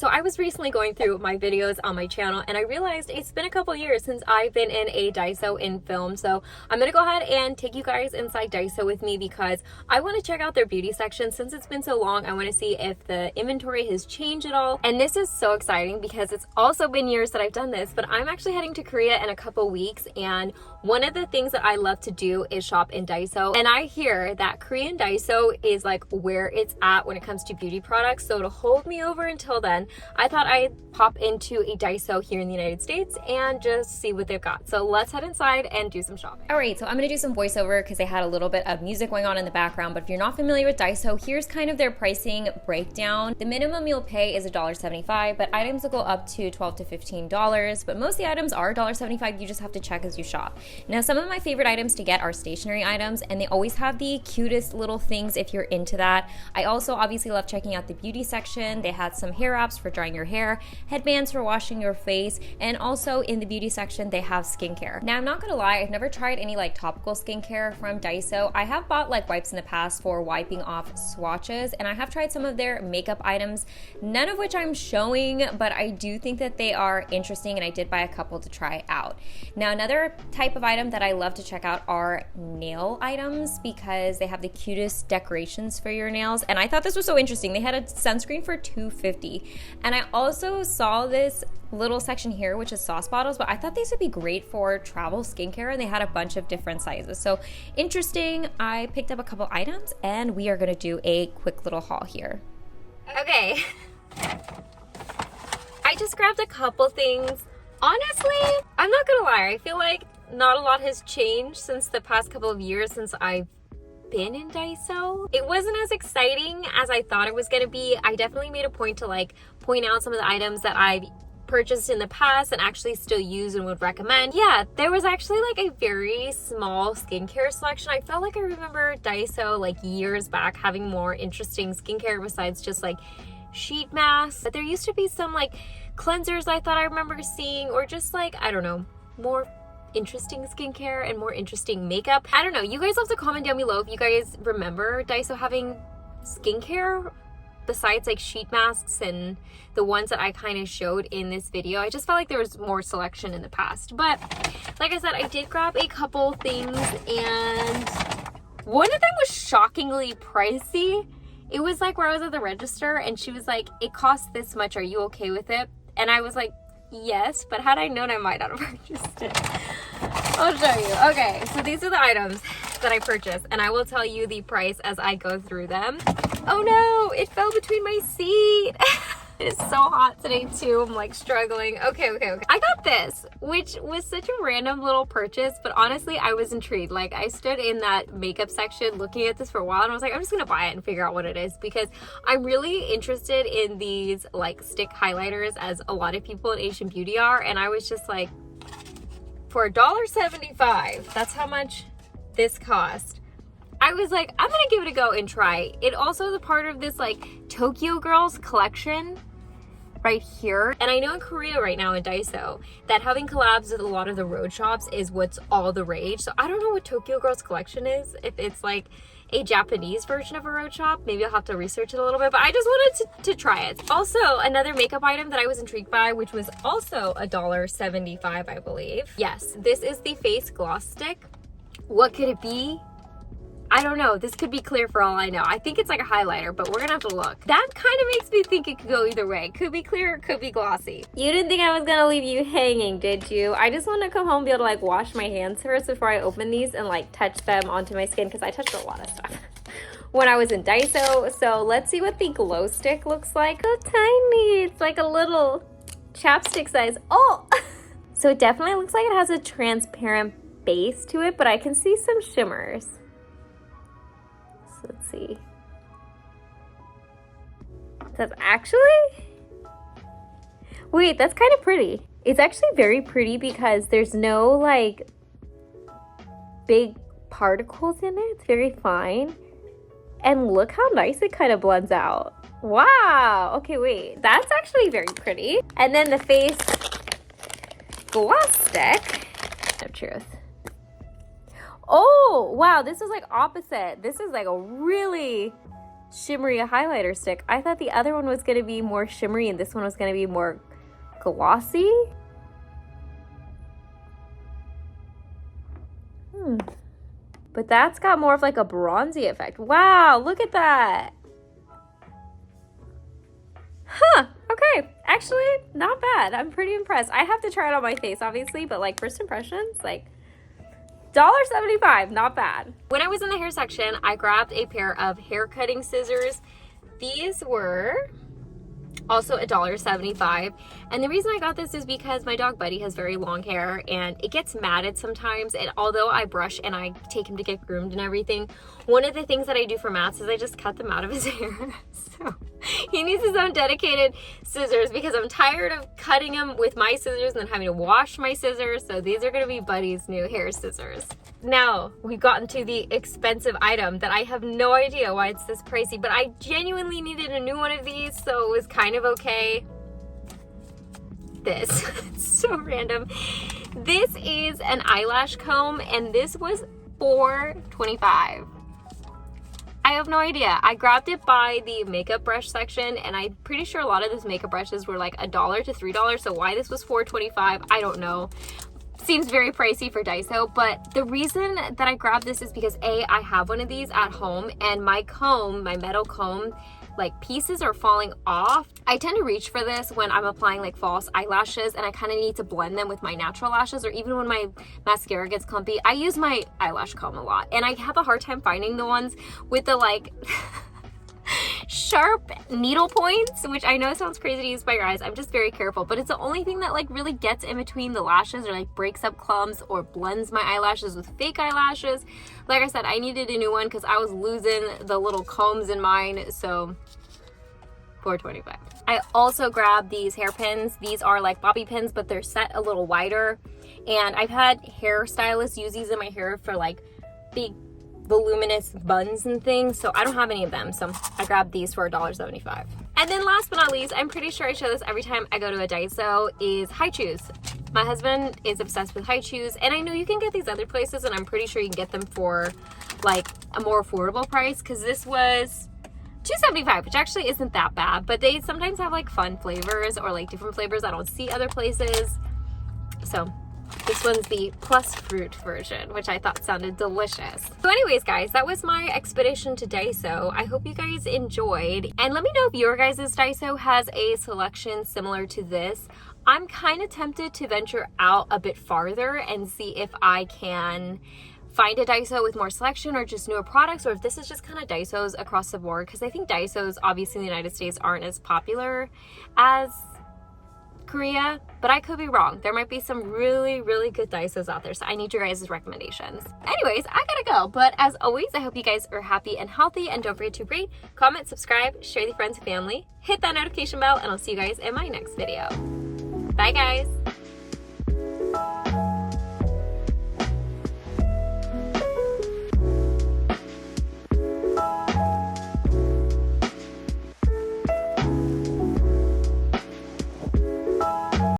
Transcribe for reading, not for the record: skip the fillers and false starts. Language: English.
So I was recently going through my videos on my channel and I realized it's been a couple years since I've been in a Daiso in film. So I'm gonna go ahead and take you guys inside Daiso with me because I want to check out their beauty section. Since it's been so long, I want to see if the inventory has changed at all. And this is so exciting because it's also been years that I've done this, but I'm actually heading to Korea in a couple weeks, and one of the things that I love to do is shop in Daiso. And I hear that Korean Daiso is like where it's at when it comes to beauty products. So to hold me over until then, I thought I'd pop into a Daiso here in the United States and just see what they've got. So let's head inside and do some shopping. All right, so I'm gonna do some voiceover because they had a little bit of music going on in the background, but if you're not familiar with Daiso, here's kind of their pricing breakdown. The minimum you'll pay is $1.75, but items will go up to $12 to $15, but most of the items are $1.75. You just have to check as you shop. Now, some of my favorite items to get are stationery items, and they always have the cutest little things if you're into that. I also obviously love checking out the beauty section. They had some hair wraps for drying your hair, headbands for washing your face, and also in the beauty section, they have skincare. Now, I'm not gonna lie, I've never tried any like topical skincare from Daiso. I have bought like wipes in the past for wiping off swatches, and I have tried some of their makeup items, none of which I'm showing, but I do think that they are interesting, and I did buy a couple to try out. Now, another type of item that I love to check out are nail items because they have the cutest decorations for your nails, and I thought this was so interesting. They had a sunscreen for $2.50, and I also saw this little section here which is sauce bottles, but I thought these would be great for travel skincare, and they had a bunch of different sizes. So interesting. I picked up a couple items and we are going to do a quick little haul here. Okay. I just grabbed a couple things. Honestly, I'm not gonna lie, I feel like not a lot has changed since the past couple of years since I've been in Daiso. It wasn't as exciting as I thought it was gonna be. I definitely made a point to like point out some of the items that I've purchased in the past and actually still use and would recommend. Yeah, there was actually like a very small skincare selection. I felt like I remember Daiso like years back having more interesting skincare besides just like sheet masks. But there used to be some like cleansers I thought I remember seeing, or just like, I don't know, more interesting skincare and more interesting makeup. I don't know. You guys have to comment down below if you guys remember Daiso having skincare besides like sheet masks and the ones that I kind of showed in this video. I just felt like there was more selection in the past. But like I said, I did grab a couple things, and one of them was shockingly pricey. It was like where I was at the register and she was like, it costs this much, are you okay with it? And I was like, yes, but had I known, I might not have purchased it. I'll show you. Okay, so these are the items that I purchased, and I will tell you the price as I go through them. Oh no, it fell between my seat. It's so hot today too. I'm like struggling. Okay. I got this, which was such a random little purchase, but honestly, I was intrigued. Like, I stood in that makeup section looking at this for a while, and I was like, I'm just gonna buy it and figure out what it is because I'm really interested in these like stick highlighters, as a lot of people in Asian beauty are, and I was just like, for $1.75, that's how much this cost. I was like, I'm gonna give it a go and try. It also is a part of this like Tokyo Girls collection right here. And I know in Korea right now in Daiso that having collabs with a lot of the road shops is what's all the rage. So I don't know what Tokyo Girls collection is, if it's like a Japanese version of a road shop. Maybe I'll have to research it a little bit, but I just wanted to try it. Also, another makeup item that I was intrigued by, which was also $1.75, I believe. Yes, this is the face gloss stick. What could it be? I don't know. This could be clear for all I know. I think it's like a highlighter, but we're gonna have to look. That kind of makes me think it could go either way. Could be clear, could be glossy. You didn't think I was gonna leave you hanging, did you? I just want to come home and be able to like wash my hands first before I open these and like touch them onto my skin, because I touched a lot of stuff when I was in Daiso. So let's see what the glow stick looks like. So tiny. It's like a little chapstick size. Oh! So it definitely looks like it has a transparent base to it, but I can see some shimmers. Let's see. That's actually, wait, that's kind of pretty. It's actually very pretty because there's no like big particles in it. It's very fine. And look how nice it kind of blends out. Wow. Okay, wait. That's actually very pretty. And then the face gloss stick of truth. Oh, wow, this is like opposite. This is like a really shimmery highlighter stick. I thought the other one was going to be more shimmery and this one was going to be more glossy. But that's got more of like a bronzy effect. Wow, look at that. Huh, okay. Actually, not bad. I'm pretty impressed. I have to try it on my face, obviously, but like first impressions, like $1.75, not bad. When I was in the hair section, I grabbed a pair of hair cutting scissors. These were also $1.75, and the reason I got this is because my dog Buddy has very long hair and it gets matted sometimes, and although I brush and I take him to get groomed and everything, one of the things that I do for mats is I just cut them out of his hair. So he needs his own dedicated scissors because I'm tired of cutting him with my scissors and then having to wash my scissors, so these are going to be Buddy's new hair scissors. Now we've gotten to the expensive item that I have no idea why it's this pricey, but I genuinely needed a new one of these, so it was kind of okay. This, it's so random. This is an eyelash comb and this was $4.25. I have no idea. I grabbed it by the makeup brush section and I'm pretty sure a lot of those makeup brushes were like $1 to $3, so why this was $4.25, I don't know. Seems very pricey for Daiso, but the reason that I grabbed this is because A, I have one of these at home and my comb, my metal comb, like pieces are falling off. I tend to reach for this when I'm applying like false eyelashes and I kind of need to blend them with my natural lashes, or even when my mascara gets clumpy. I use my eyelash comb a lot and I have a hard time finding the ones with the like sharp needle points, which I know sounds crazy to use by your eyes. I'm just very careful, but it's the only thing that like really gets in between the lashes or like breaks up clumps or blends my eyelashes with fake eyelashes. Like I said, I needed a new one because I was losing the little combs in mine, so $4.25. I also grabbed these hairpins. These are like bobby pins, but they're set a little wider, and I've had hairstylists use these in my hair for like big voluminous buns and things, so I don't have any of them, so I grabbed these for $1.75. And then last but not least, I'm pretty sure I show this every time I go to a Daiso, is high chews. My husband is obsessed with high chews, and I know you can get these other places, and I'm pretty sure you can get them for like a more affordable price, because this was $2.75, which actually isn't that bad, but they sometimes have like fun flavors or like different flavors I don't see other places. So this one's the plus fruit version, which I thought sounded delicious. So anyways, guys, that was my expedition to Daiso. I hope you guys enjoyed. And let me know if your guys' Daiso has a selection similar to this. I'm kind of tempted to venture out a bit farther and see if I can find a Daiso with more selection or just newer products, or if this is just kind of Daisos across the board, because I think Daisos obviously in the United States aren't as popular as Korea, but I could be wrong. There might be some really, really good Daisos out there, so I need your guys' recommendations. Anyways, I gotta go, but as always, I hope you guys are happy and healthy, and don't forget to rate, comment, subscribe, share with your friends and family, hit that notification bell, and I'll see you guys in my next video. Bye, guys.